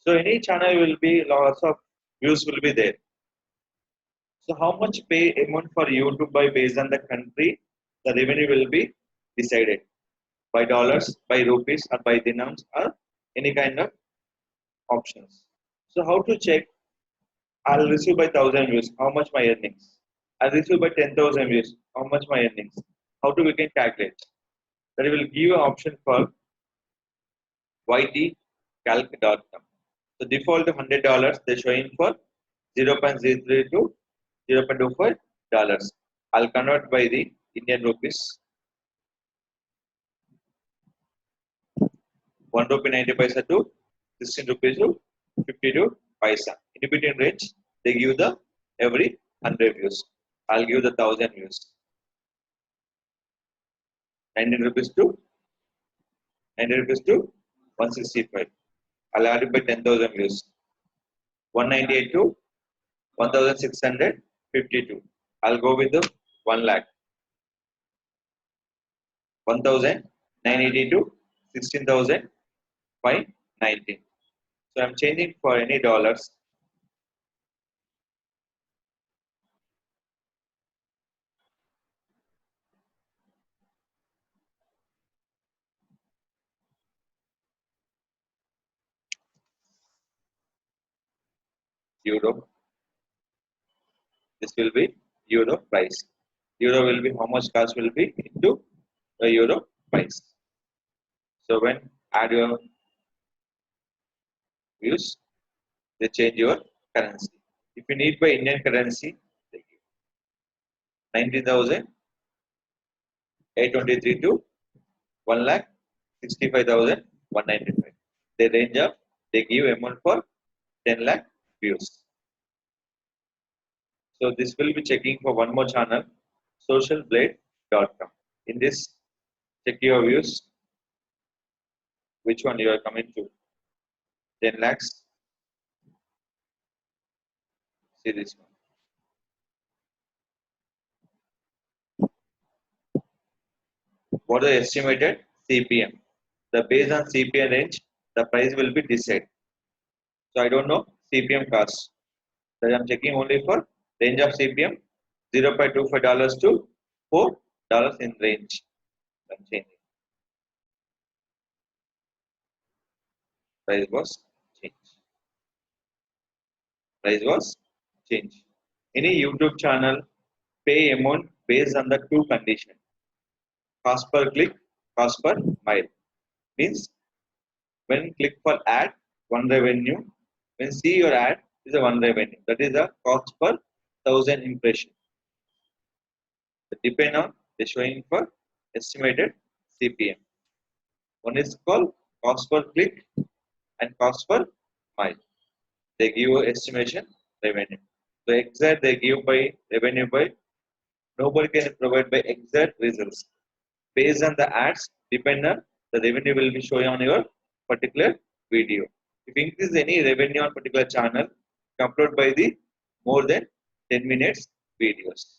So any channel will be lots of views will be there. So how much pay amount for YouTube by based on the country, the revenue will be decided by dollars, by rupees, or by dinars, or any kind of options. So how to check? I'll receive by 1,000 views. How much my earnings? I'll receive by 10,000 views. How much my earnings? How do we can calculate? That will give an option for ytcalc.com. So default $100 they're showing for 0.03 to 0.25 dollars. I'll convert by the Indian rupees. 1 rupee 90 paisa to 16 rupees to 52 paisa. In between range, they give the every 100 views. I'll give the 1,000 views. 19 rupees to 90 rupees to 165. I'll add it by 10,000 views. 198 to 1,652. I'll go with the 1 lakh. 1,980 to 16,519. So I'm changing for any dollars. Euro. This will be euro price. Euro will be how much cost will be into the euro price. So when add your views, they change your currency. If you need by Indian currency, they give 19,823 to 1,65,195. They range up, they give amount for 10 lakh views. So this will be checking for one more channel, socialblade.com. In this, check your views. Which one you are coming to? 10 lakhs. See this one. What is the estimated CPM? The based on CPM range, the price will be decided. So I don't know CPM cost. So I'm checking only for range of CPM, $0.25 to $4 in range. I'm changing. Price was changed. Price was changed. Any YouTube channel pay amount based on the two conditions. Cost per click, cost per mile. Means when click for ad, one revenue. When see your ad is a one revenue. That is the cost per 1,000 impression. It depend on the showing for estimated CPM. One is called cost per click and cost per mile. They give you estimation revenue. The exact they give by revenue by nobody can provide by exact results. Based on the ads, depend on the revenue will be showing on your particular video. If you increase any revenue on particular channel, upload by the more than 10 minutes videos.